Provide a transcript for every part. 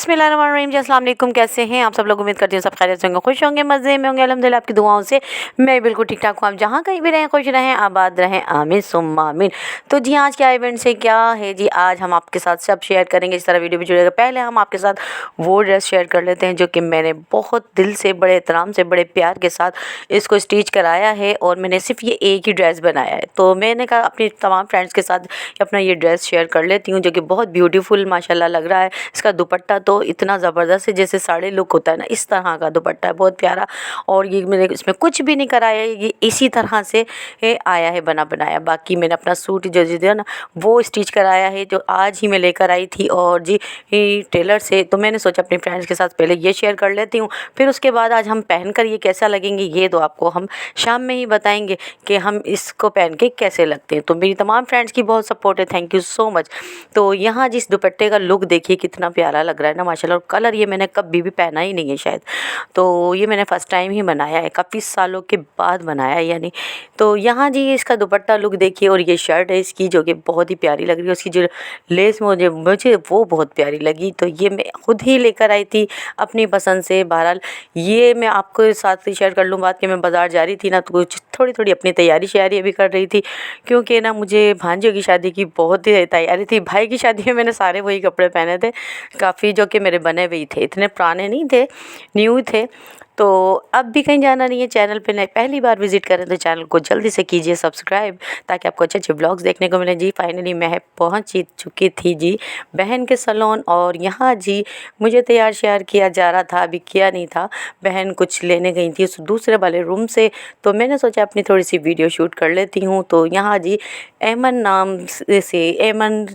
बिस्मिल्लाहिर्रहमानिर्रहीम जी, अस्सलाम वालेकुम। कैसे हैं आप सब लोग? उम्मीद करती हूँ सब खैरियत से होंगे, खुश होंगे, मज़े में होंगे। अल्हम्दुलिल्लाह आपकी दुआओं से मैं बिल्कुल ठीक ठाक हूँ। आप जहाँ कहीं भी रहें, खुश रहें, आबाद रहें, आमीन सुम्मा आमीन। तो जी आज क्या इवेंट से क्या है जी, आज हम आपके साथ सब शेयर करेंगे। इस तरह वीडियो भी जुड़ेगा। पहले हम आपके साथ वो ड्रेस शेयर कर लेते हैं जो कि मैंने बहुत दिल से, बड़े एहतराम से, बड़े प्यार के साथ इसको स्टिच कराया है और मैंने सिर्फ ये एक ही ड्रेस बनाया है। तो मैंने कहा अपनी तमाम फ्रेंड्स के साथ अपना ये ड्रेस शेयर कर लेती हूँ, जो कि बहुत ब्यूटीफुल माशाल्लाह लग रहा है। इसका दुपट्टा तो इतना ज़बरदस्त है, जैसे साड़ी लुक होता है ना, इस तरह का दुपट्टा है, बहुत प्यारा। और ये मैंने इसमें कुछ भी नहीं कराया है, ये इसी तरह से आया है बना बनाया। बाकी मैंने अपना सूट जो है ना वो स्टिच कराया है, जो आज ही मैं लेकर आई थी और जी टेलर से। तो मैंने सोचा अपनी फ्रेंड्स के साथ पहले ये शेयर कर लेती हूँ, फिर उसके बाद आज हम पहन कर ये कैसा लगेंगे ये तो आपको हम शाम में ही बताएंगे कि हम इसको पहन के कैसे लगते हैं। तो मेरी तमाम फ्रेंड्स की बहुत सपोर्ट है, थैंक यू सो मच। तो यहाँ जिस दुपट्टे का लुक देखिए कितना प्यारा लग रहा है ना माशाल्लाह। और कलर ये मैंने कभी भी पहना ही नहीं है शायद, तो ये मैंने फ़र्स्ट टाइम ही बनाया है, काफ़ी सालों के बाद बनाया है यानी। तो यहाँ जी इसका दुपट्टा लुक देखिए और ये शर्ट है इसकी जो कि बहुत ही प्यारी लग रही है। उसकी जो लेस मुझे वो बहुत प्यारी लगी, तो ये मैं खुद ही लेकर आई थी अपनी पसंद से। बहरहाल ये मैं आपको साथ ही शेयर कर लूँ बात कि मैं बाज़ार जा रही थी ना, तो कुछ थोड़ी थोड़ी अपनी तैयारी श्यारी अभी कर रही थी, क्योंकि ना मुझे भांजियों की शादी की बहुत ही तैयारी थी। भाई की शादी में मैंने सारे वही कपड़े पहने थे काफ़ी, जो कि मेरे बने हुए थे, इतने पुराने नहीं थे, न्यू थे। तो अब भी कहीं जाना नहीं है, चैनल पे नए पहली बार विज़िट करें तो चैनल को जल्दी से कीजिए सब्सक्राइब, ताकि आपको अच्छे अच्छे ब्लॉग्स देखने को मिले। जी फाइनली मैं पहुंच ही चुकी थी जी बहन के सैलून, और यहाँ जी मुझे तैयार श्यार किया जा रहा था, अभी किया नहीं था। बहन कुछ लेने गई थी उस दूसरे वाले रूम से, तो मैंने सोचा अपनी थोड़ी सी वीडियो शूट कर लेती हूँ। तो यहाँ जी एमन नाम से, एमन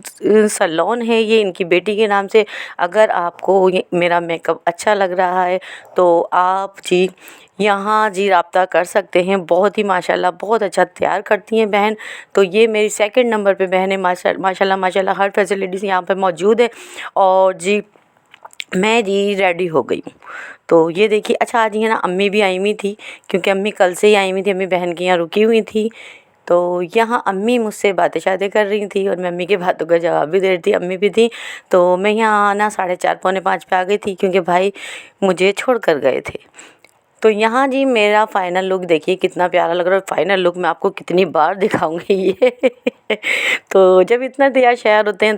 सैलून है ये इनकी बेटी के नाम से। अगर आपको ये मेरा मेकअप अच्छा लग रहा है तो आप जी यहाँ जी राब्ता कर सकते हैं। बहुत ही माशाल्लाह बहुत अच्छा तैयार करती हैं बहन। तो ये मेरी सेकंड नंबर पे बहन है। माशाल्लाह हर फैसिलिटीज़ यहाँ पे मौजूद है। और जी मैं जी रेडी हो गई हूँ। तो ये देखिए, अच्छा आज ये ना अम्मी भी आई हुई थी, क्योंकि अम्मी कल से ही आई हुई थी, अम्मी बहन के यहाँ रुकी हुई थी। तो यहाँ अम्मी मुझसे बातें शातें कर रही थी और मैं अम्मी की बातों का जवाब भी दे रही थी, अम्मी भी थी। तो मैं यहाँ ना 4:30 पौने 5 पे आ गई थी, क्योंकि भाई मुझे छोड़ कर गए थे। तो यहाँ जी मेरा फाइनल लुक देखिए कितना प्यारा लग रहा है। फाइनल लुक मैं आपको कितनी बार दिखाऊंगी ये तो जब इतना तैयार शयार होते हैं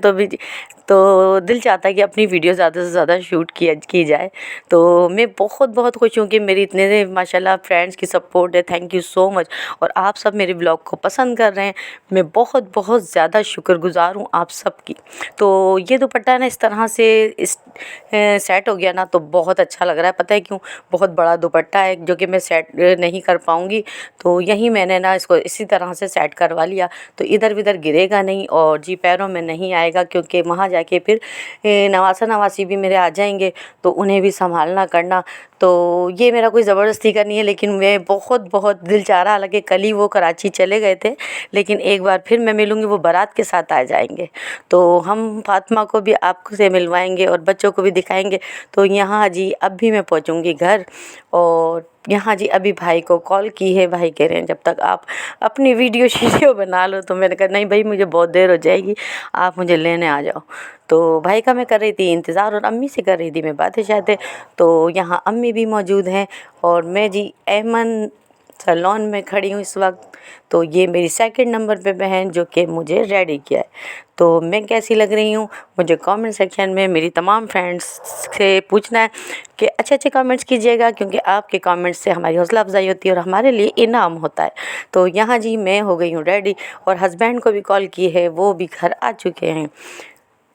तो दिल चाहता है कि अपनी वीडियो ज़्यादा से ज़्यादा शूट की जाए। तो मैं बहुत बहुत खुश हूँ कि मेरी इतने माशाल्लाह फ्रेंड्स की सपोर्ट है, थैंक यू सो मच। और आप सब मेरे ब्लॉग को पसंद कर रहे हैं, मैं बहुत बहुत ज़्यादा शुक्रगुज़ार हूँ आप सब की। तो ये दुपट्टा ना इस तरह से सेट हो गया ना, तो बहुत अच्छा लग रहा है। पता है क्यों? बहुत बड़ा दुपट्टा है जो कि मैं सेट नहीं कर पाऊँगी, तो यहीं मैंने ना इसको इसी तरह से सेट करवा लिया, तो इधर उधर गिरेगा नहीं और जी पैरों में नहीं आएगा, क्योंकि वहाँ जाके फिर नवासा नवासी भी मेरे आ जाएंगे, तो उन्हें भी संभालना करना। तो ये मेरा कोई ज़बरदस्ती का नहीं है, लेकिन मैं बहुत बहुत दिल चाह रहा, हालांकि कल ही वो कराची चले गए थे, लेकिन एक बार फिर मैं मिलूँगी, वो बारात के साथ आ जाएंगे, तो हम फातिमा को भी आपसे मिलवाएंगे और बच्चों को भी दिखाएंगे। तो यहाँ जी अब भी मैं पहुँचूँगी घर, और यहाँ जी अभी भाई को कॉल की है, भाई कह रहे हैं जब तक आप अपनी वीडियो बना लो। तो मैंने कहा नहीं भाई, मुझे बहुत देर हो जाएगी, आप मुझे लेने आ जाओ। तो भाई का मैं कर रही थी इंतज़ार, और अम्मी से कर रही थी मैं बातें शातें। तो यहाँ अम्मी भी मौजूद हैं, और मैं जी एमन सैलून में खड़ी हूँ इस वक्त। तो ये मेरी सेकंड नंबर पे बहन जो कि मुझे रेडी किया है। तो मैं कैसी लग रही हूँ मुझे कमेंट सेक्शन में मेरी तमाम फ्रेंड्स से पूछना है कि अच्छे अच्छे कमेंट्स कीजिएगा, क्योंकि आपके कमेंट्स से हमारी हौसला अफजाई होती है और हमारे लिए इनाम होता है। तो यहाँ जी मैं हो गई हूँ रेडी, और हस्बैंड को भी कॉल की है, वो भी घर आ चुके हैं।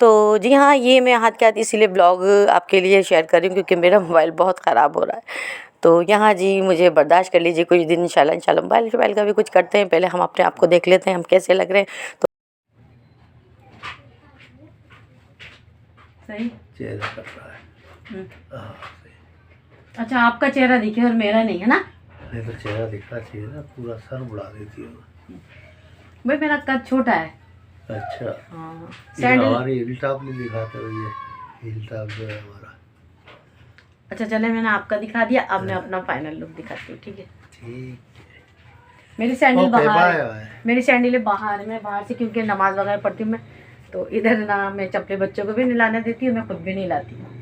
तो जी हाँ, ये मैं हाथ के हाथ इसीलिए ब्लॉग आपके लिए शेयर कर रही हूँ, क्योंकि मेरा मोबाइल बहुत ख़राब हो रहा है। तो यहाँ जी मुझे बर्दाश्त कर लीजिए कुछ दिन, इंशाल्लाह मोबाइल का भी कुछ करते हैं। पहले हम अपने आप को देख लेते हैं हम कैसे लग रहे हैं। तो सही चेहरा कट रहा है। हाँ सही। अच्छा, आपका चेहरा दिखे और मेरा नहीं है ना? नहीं तो चेहरा दिखना चाहिए ना, पूरा सर बुला देती है भाई मेरा कद छोटा है। अच्छा हाँ, हमारी हिल टॉप नहीं दिखाते हो, ये हिल टॉप जो है हमारा। अच्छा चले, मैंने आपका दिखा दिया, अब मैं अपना फाइनल लुक दिखाती हूँ, ठीक है? ठीक। मेरी सैंडल बाहर है, बाय। मेरी सैंडल बाहर है, मैं बाहर से, क्योंकि नमाज वगैरह पढ़ती हूँ मैं, तो इधर ना मैं चप्पले बच्चों को भी नहलाने देती हूँ, मैं खुद भी नहीं लाती हूँ।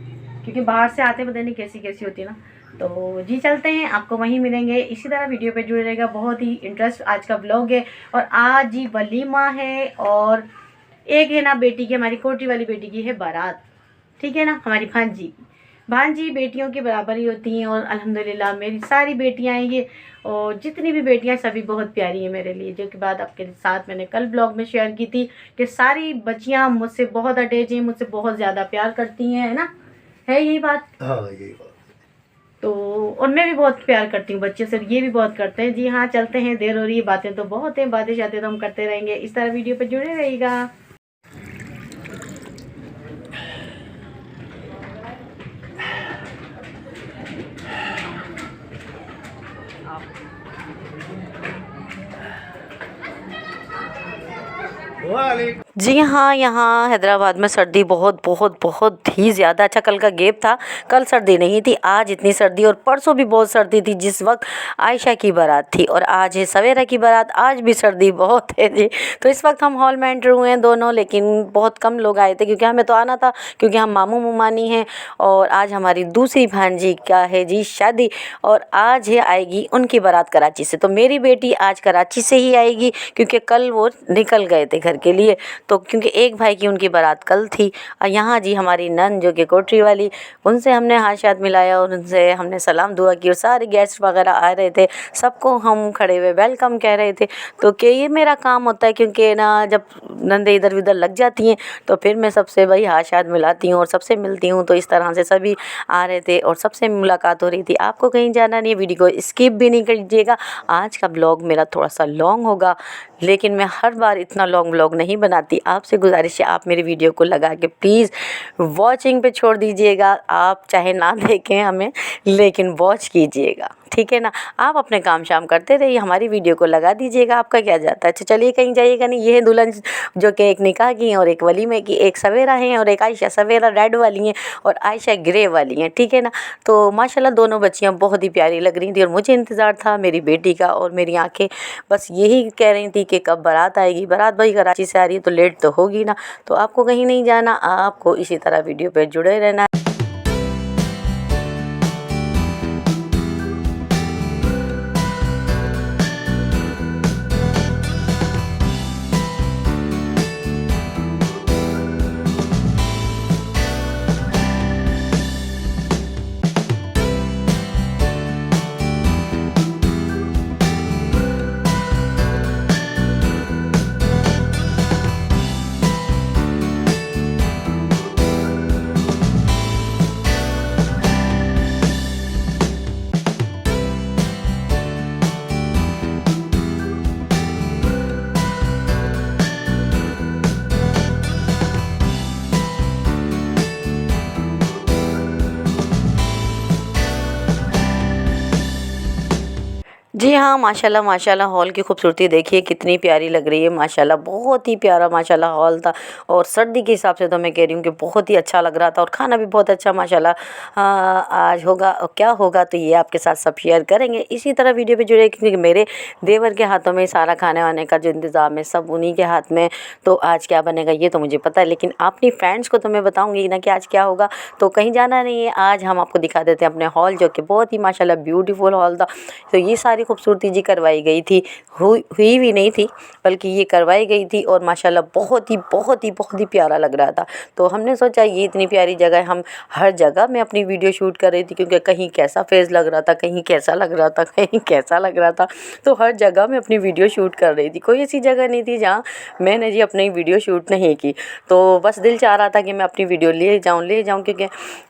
क्योंकि बाहर से आते पता नहीं कैसी कैसी होती है ना। तो जी चलते हैं, आपको वहीं मिलेंगे। इसी तरह वीडियो पे जुड़े रहेगा, बहुत ही इंटरेस्ट आज का ब्लॉग है। और आज ही वलीमा है और एक है ना बेटी की, हमारी कोटी वाली बेटी की है बारात, ठीक है ना, हमारी भांजी बेटियों के बराबर ही होती हैं। और अल्हम्दुलिल्लाह मेरी सारी बेटियां हैं ये, और जितनी भी बेटियां सभी बहुत प्यारी हैं मेरे लिए। जो कि बात आपके साथ मैंने कल ब्लॉग में शेयर की थी कि सारी बच्चियां मुझसे बहुत अटैच हैं, मुझसे बहुत ज़्यादा प्यार करती हैं, है ना, है यही बात? हाँ यही बात। तो और मैं भी बहुत प्यार करती हूँ बच्चे से, ये भी बहुत करते हैं। जी हाँ चलते हैं, देर हो रही है, बातें तो बहुत हैं, बातें शातें तो हम करते रहेंगे। इस तरह वीडियो पर जुड़े रहिएगा। जी हाँ, यहाँ हैदराबाद में सर्दी बहुत बहुत बहुत ही ज़्यादा। अच्छा कल का गैप था, कल सर्दी नहीं थी, आज इतनी सर्दी। और परसों भी बहुत सर्दी थी जिस वक्त आयशा की बारात थी, और आज है सवेरा की बारात, आज भी सर्दी बहुत है जी। तो इस वक्त हम हॉल में एंटर हुए हैं दोनों, लेकिन बहुत कम लोग आए थे क्योंकि हमें तो आना था, क्योंकि हम मामू मुमानी हैं। और आज हमारी दूसरी भांजी का है जी शादी, और आज है आएगी उनकी बारात कराची से। तो मेरी बेटी आज कराची से ही आएगी क्योंकि कल वो निकल गए थे घर के लिए। तो क्योंकि एक भाई की उनकी बारात कल थी। और यहाँ जी हमारी नन जो कि कोटरी वाली, उनसे हमने हाथ शाथ मिलाया और उनसे हमने सलाम दुआ की। और सारे गेस्ट वगैरह आ रहे थे, सबको हम खड़े हुए वेलकम कह रहे थे। तो कि ये मेरा काम होता है, क्योंकि ना जब नंदे इधर उधर लग जाती हैं तो फिर मैं सबसे भाई हाथ शाथ मिलाती हूँ और सबसे मिलती हूँ। तो इस तरह से सभी आ रहे थे और सबसे मुलाकात हो रही थी। आपको कहीं जाना नहीं है, वीडियो को स्किप भी नहीं कीजिएगा। आज का ब्लॉग मेरा थोड़ा सा लॉन्ग होगा, लेकिन मैं हर बार इतना लॉन्ग ब्लॉग नहीं बनाती। आपसे गुजारिश है, आप मेरी वीडियो को लगा के प्लीज़ वॉचिंग पे छोड़ दीजिएगा। आप चाहे ना देखें हमें, लेकिन वॉच कीजिएगा, ठीक है ना। आप अपने काम शाम करते रहिए, हमारी वीडियो को लगा दीजिएगा, आपका क्या जाता है। अच्छा चलिए, कहीं जाइएगा नहीं। ये है दुल्हन जो कि एक निकाह की हैं और एक वलीमे की, एक सवेरा है और एक आयशा। सवेरा रेड वाली हैं और आयशा ग्रे वाली हैं, ठीक है ना। तो माशाल्लाह दोनों बच्चियाँ बहुत ही प्यारी लग रही थी और मुझे इंतज़ार था मेरी बेटी का, और मेरी आंखें बस यही कह रही थी कि कब बारात आएगी। बारात भाई कराची से आ रही है तो लेट तो होगी ना। तो आपको कहीं नहीं जाना, आपको इसी तरह वीडियो पे जुड़े रहना है। जी हाँ, माशाल्लाह माशाल्लाह हॉल की खूबसूरती देखिए कितनी प्यारी लग रही है। माशाल्लाह बहुत ही प्यारा माशाल्लाह हॉल था, और सर्दी के हिसाब से तो मैं कह रही हूँ कि बहुत ही अच्छा लग रहा था। और खाना भी बहुत अच्छा माशाल्लाह आज होगा, और क्या होगा तो ये आपके साथ सब शेयर करेंगे। इसी तरह वीडियो पे जुड़े, क्योंकि मेरे देवर के हाथों में सारा खाने वाने का जो इंतज़ाम है सब उन्हीं के हाथ में। तो आज क्या बनेगा ये तो मुझे पता है, लेकिन अपनी फ्रेंड्स को तो मैं बताऊँगी ना कि आज क्या होगा। तो कहीं जाना नहीं है, आज हम आपको दिखा देते हैं अपने हॉल, जो कि बहुत ही माशाल्लाह ब्यूटीफुल हॉल था। तो ये सारी खूबसूरती जी करवाई गई थी, हुई भी नहीं थी बल्कि ये करवाई गई थी, और माशाल्लाह बहुत ही प्यारा लग रहा था। तो हमने सोचा ये इतनी प्यारी जगह है, हम हर जगह मैं अपनी वीडियो शूट कर रही थी, क्योंकि कहीं कैसा फेस लग रहा था, कहीं कैसा लग रहा था, कहीं कैसा लग रहा था। तो हर जगह मैं अपनी वीडियो शूट कर रही थी, कोई ऐसी जगह नहीं थी जहाँ मैंने जी अपनी वीडियो शूट नहीं की। तो बस दिल चाह रहा था कि मैं अपनी वीडियो ले जाऊँ, क्योंकि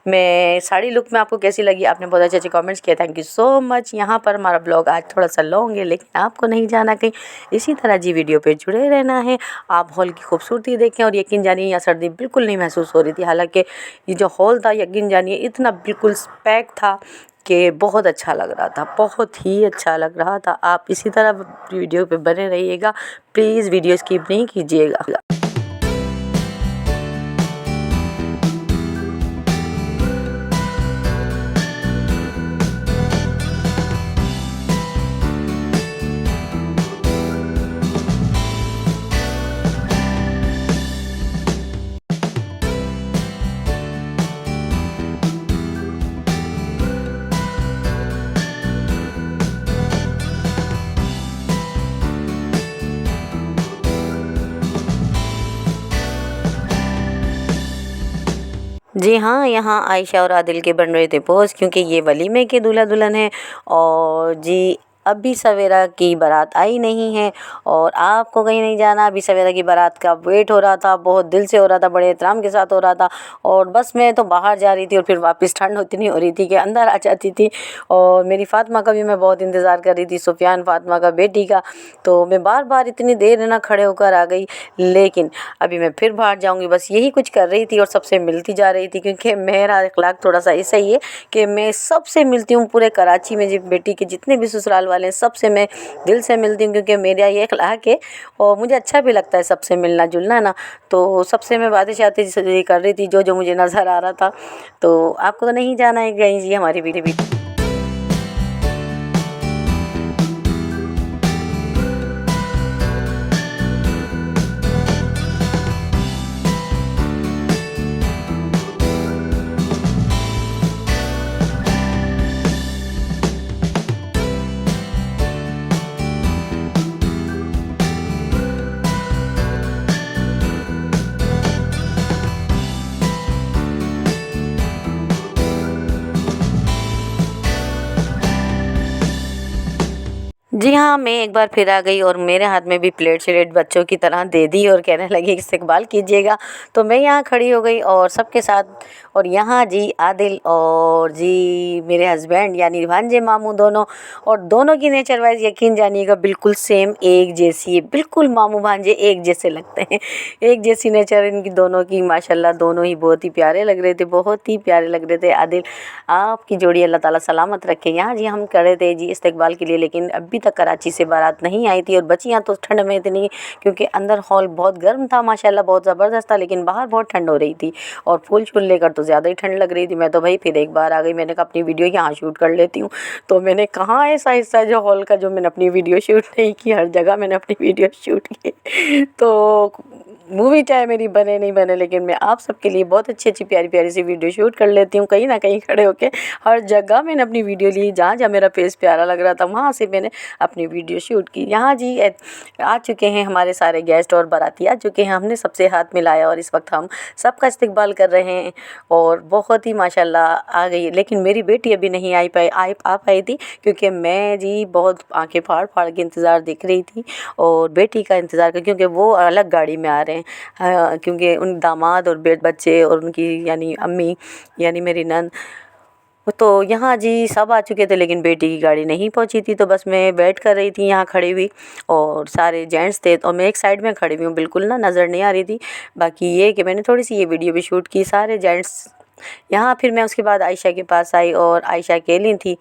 मैं साड़ी लुक में आपको कैसी लगी, आपने बहुत अच्छे कमेंट्स किए, थैंक यू सो मच। यहाँ पर हमारा ब्लॉग आज थोड़ा सा लॉन्ग है, लेकिन आपको नहीं जाना कहीं, इसी तरह जी वीडियो पे जुड़े रहना है। आप हॉल की खूबसूरती देखें, और यकीन जानिए यहाँ सर्दी बिल्कुल नहीं महसूस हो रही थी। हालांकि ये जो हॉल था, यकीन जानिए इतना बिल्कुल पैक था कि बहुत अच्छा लग रहा था, बहुत ही अच्छा लग रहा था। आप इसी तरह वीडियो पे बने रहिएगा, प्लीज़ वीडियो स्किप नहीं कीजिएगा। जी हाँ, यहाँ आयशा और आदिल के बन रहे थे पोज़, क्योंकि ये वलीमे के दूल्हा दुल्हन है। और जी अभी सवेरा की बारात आई नहीं है और आपको कहीं नहीं जाना। अभी सवेरा की बारात का वेट हो रहा था, बहुत दिल से हो रहा था, बड़े एहतराम के साथ हो रहा था। और बस मैं तो बाहर जा रही थी और फिर वापस ठंड इतनी हो रही थी कि अंदर आ जाती थी। और मेरी फ़ातिमा का भी मैं बहुत इंतज़ार कर रही थी, सुफियान फ़ातिमा का, बेटी का। तो मैं बार बार इतनी देर ना खड़े होकर आ गई, लेकिन अभी मैं फिर बाहर जाऊँगी, बस यही कुछ कर रही थी और सबसे मिलती जा रही थी। क्योंकि मेरा अखलाक थोड़ा सा ऐसा ही है कि मैं सबसे मिलती हूँ। पूरे कराची में बेटी के जितने भी ससुराल वाले हैं सबसे मैं दिल से मिलती हूँ, क्योंकि मेरा ये अखलाक है और मुझे अच्छा भी लगता है सबसे मिलना जुलना ना। तो सबसे मैं बातें शातें कर रही थी, जो मुझे नज़र आ रहा था। तो आपको तो नहीं जाना है कहीं जी हमारी वीडियो। जी हाँ, मैं एक बार फिर आ गई और मेरे हाथ में भी प्लेट श्लेट बच्चों की तरह दे दी और कहने लगी इस्तकबाल कीजिएगा। तो मैं यहाँ खड़ी हो गई और सबके साथ। और यहाँ जी आदिल और जी मेरे हस्बैंड यानी भांजे मामू दोनों, और दोनों की नेचर वाइज यकीन जानिएगा बिल्कुल सेम एक जैसी है। बिल्कुल मामू भांजे एक जैसे लगते हैं, एक जैसी नेचर इनकी दोनों की माशाल्लाह। दोनों ही बहुत ही प्यारे लग रहे थे, बहुत ही प्यारे लग रहे थे। आदिल आपकी जोड़ी अल्लाह ताला सलामत रखे। यहाँ जी हम खड़े थे जी इस्तकबाल के लिए, लेकिन अभी तक कराची से बारात नहीं आई थी और बच्चियाँ तो ठंड में इतनी, क्योंकि अंदर हॉल बहुत गर्म था माशाल्लाह, बहुत ज़बरदस्त था, लेकिन बाहर बहुत ठंड हो रही थी और फूल शूल लेकर तो ज़्यादा ही ठंड लग रही थी। मैं तो भाई फिर एक बार आ गई, मैंने कहा अपनी वीडियो यहाँ शूट कर लेती हूँ। तो मैंने कहाँ ऐसा हिस्सा जो हॉल का जो मैंने अपनी वीडियो शूट नहीं की, हर जगह मैंने अपनी वीडियो शूट की। तो मूवी चाहे मेरी बने नहीं बने, लेकिन मैं आप सबके लिए बहुत अच्छी अच्छी प्यारी प्यारी सी वीडियो शूट कर लेती हूँ। कहीं ना कहीं खड़े होके हर जगह मैंने अपनी वीडियो ली, जहाँ जहाँ मेरा फेस प्यारा लग रहा था वहाँ से मैंने अपनी वीडियो शूट की। यहाँ जी आ चुके हैं हमारे सारे गेस्ट और बाराती आ चुके हैं, हमने सबसे हाथ मिलाया और इस वक्त हम सबका इस्तकबाल कर रहे हैं। और बहुत ही माशाल्लाह आ गई, लेकिन मेरी बेटी अभी नहीं आ पाई थी, क्योंकि मैं जी बहुत आंखें फाड़ फाड़ के इंतज़ार देख रही थी और बेटी का इंतज़ार कर, क्योंकि वो अलग गाड़ी में आ रहे हैं। क्योंकि उन दामाद और बच्चे और उनकी यानी अम्मी यानी मेरी नंद, तो यहाँ जी सब आ चुके थे, लेकिन बेटी की गाड़ी नहीं पहुँची थी। तो बस मैं वेट कर रही थी यहाँ खड़ी हुई, और सारे जेंट्स थे और मैं एक साइड में खड़ी हुई हूँ, बिल्कुल ना नज़र नहीं आ रही थी। बाकी ये कि मैंने थोड़ी सी ये वीडियो भी शूट की, सारे जेंट्स यहाँ। फिर मैं उसके बाद आयशा के पास आई और आयशा अकेली थी।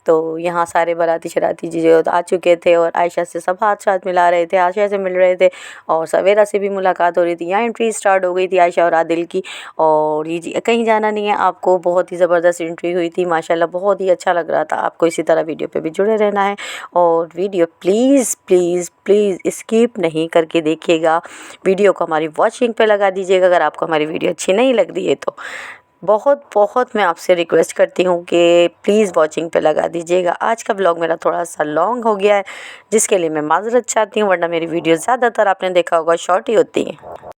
तो यहाँ सारे बाराती शराती जो आ चुके थे और आयशा से सब हाथ साथ मिला रहे थे, आयशा से मिल रहे थे और सवेरा से भी मुलाकात हो रही थी। यहाँ एंट्री स्टार्ट हो गई थी आयशा और आदिल की। और ये जी कहीं जाना नहीं है आपको, बहुत ही ज़बरदस्त एंट्री हुई थी माशाल्लाह, बहुत ही अच्छा लग रहा था। आपको इसी तरह वीडियो पे भी जुड़े रहना है और video please please please skip नहीं करके देखिएगा। वीडियो को हमारी वॉचिंग पे लगा दीजिएगा अगर आपको हमारी वीडियो अच्छी नहीं लग रही है तो। बहुत बहुत मैं आपसे रिक्वेस्ट करती हूँ कि प्लीज़ वॉचिंग पे लगा दीजिएगा। आज का ब्लॉग मेरा थोड़ा सा लॉन्ग हो गया है, जिसके लिए मैं माज़रत चाहती हूँ, वरना मेरी वीडियो ज़्यादातर आपने देखा होगा शॉर्ट ही होती है।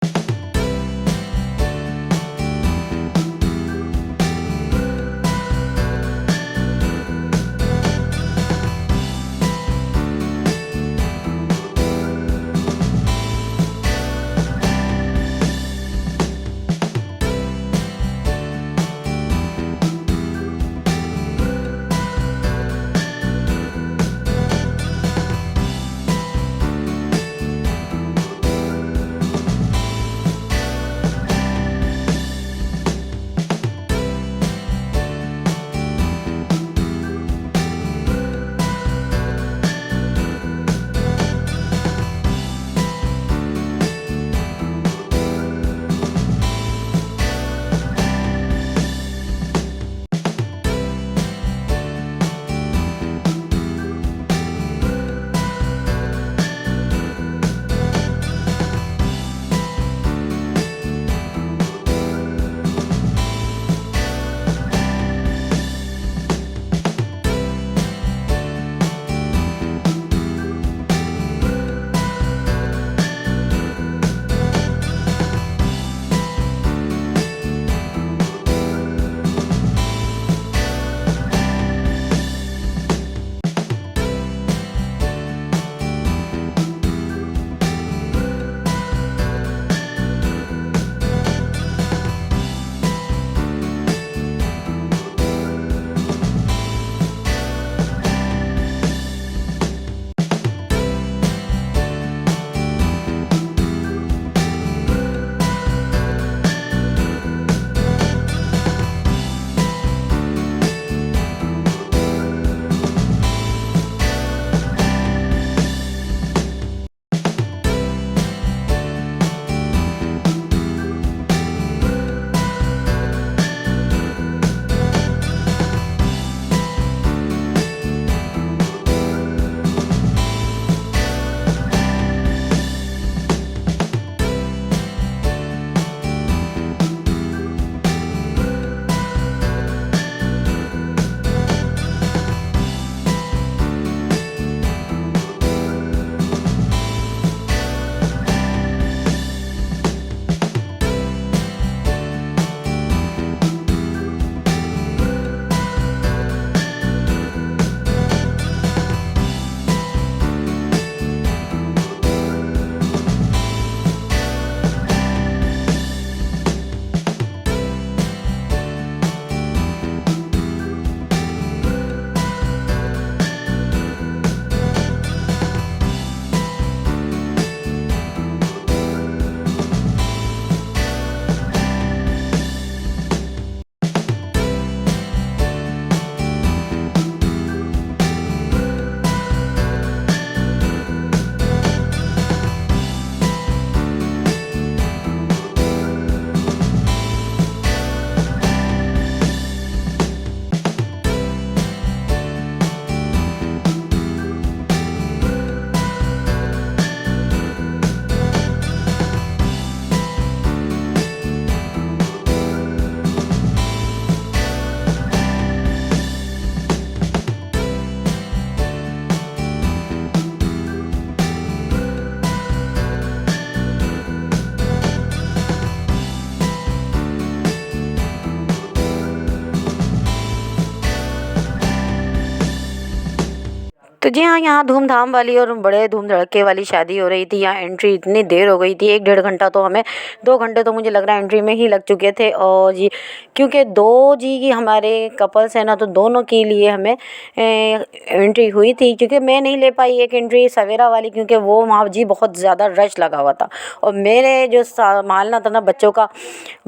तो जी हाँ, यहाँ धूमधाम वाली और बड़े धूम धड़के वाली शादी हो रही थी। यहाँ एंट्री इतनी देर हो गई थी, 1 डेढ़ घंटा तो हमें, 2 घंटे तो मुझे लग रहा है एंट्री में ही लग चुके थे। और जी क्योंकि 2 जी की हमारे कपल्स हैं ना, तो दोनों के लिए हमें एंट्री हुई थी। क्योंकि मैं नहीं ले पाई एक एंट्री सवेरा वाली, क्योंकि वो वहाँ जी बहुत ज़्यादा रश लगा हुआ था। और मेरे जो संभालना था ना बच्चों का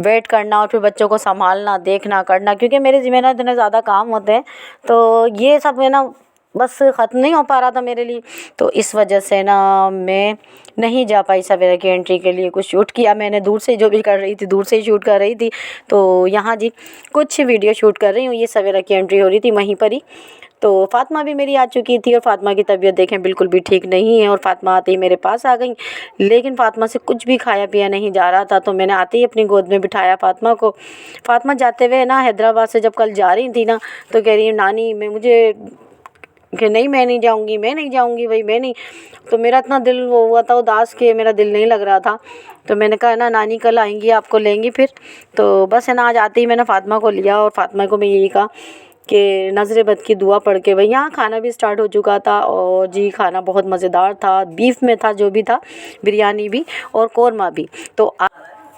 वेट करना, और फिर बच्चों को संभालना, देखना, करना, क्योंकि मेरे ज़िम्मे ना इतने ज़्यादा काम होते हैं, तो ये सब है ना बस ख़त्म नहीं हो पा रहा था मेरे लिए। तो इस वजह से ना मैं नहीं जा पाई सवेरा की एंट्री के लिए। कुछ शूट किया मैंने दूर से, जो भी कर रही थी दूर से ही शूट कर रही थी। तो यहाँ जी कुछ वीडियो शूट कर रही हूँ। ये सवेरा की एंट्री हो रही थी वहीं पर ही। तो फ़ातिमा भी मेरी आ चुकी थी, और फ़ातिमा की तबीयत देखें बिल्कुल भी ठीक नहीं है। और फ़ातिमा आते ही मेरे पास आ गई, लेकिन फ़ातिमा से कुछ भी खाया पिया नहीं जा रहा था। तो मैंने आते ही अपनी गोद में बिठाया फ़ातिमा को। फ़ातिमा जाते हुए ना हैदराबाद से जब कल जा रही थी ना, तो कह रही है नानी मैं मुझे कि नहीं मैं नहीं जाऊँगी, मैं नहीं जाऊँगी भाई, मैं नहीं। तो मेरा इतना दिल वो हुआ था उदास कि मेरा दिल नहीं लग रहा था। तो मैंने कहा ना नानी कल आएंगी, आपको लेंगी फिर। तो बस है ना आज आते ही मैंने फ़ातिमा को लिया, और फ़ातिमा को मैं यही कहा कि नज़र बद की दुआ पढ़ के। भाई यहाँ खाना भी स्टार्ट हो चुका था, और जी खाना बहुत मज़ेदार था। बीफ में था जो भी था, बिरयानी भी और कौरमा भी। तो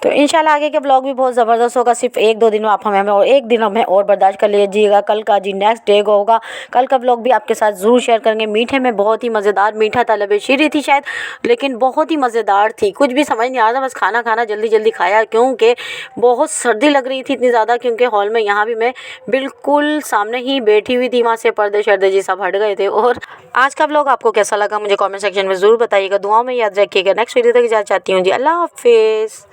इंशाल्लाह आगे के ब्लॉग भी बहुत ज़बरदस्त होगा। सिर्फ 1-2 दिन में आप हमें और 1 दिन हमें और बर्दाश्त कर लीजिएगा। कल का जी नेक्स्ट डे को होगा। कल का ब्लॉग भी आपके साथ ज़रूर शेयर करेंगे। मीठे में बहुत ही मज़ेदार मीठा था, लबे शीरी थी शायद, लेकिन बहुत ही मज़ेदार थी। कुछ भी समझ नहीं आ रहा था, बस खाना खाना जल्दी जल्दी खाया, क्योंकि बहुत सर्दी लग रही थी इतनी ज़्यादा। क्योंकि हॉल में यहाँ भी मैं बिल्कुल सामने ही बैठी हुई थी, वहाँ से पर्दे शर्दे जी सब हट गए थे। और आज का ब्लॉग आपको कैसा लगा मुझे कॉमेंट सेक्शन में ज़रूर बताइएगा। दुआओं में याद रखिएगा। नेक्स्ट वीडियो तक इजाज़त चाहती हूँ जी। अल्लाह हाफिज़।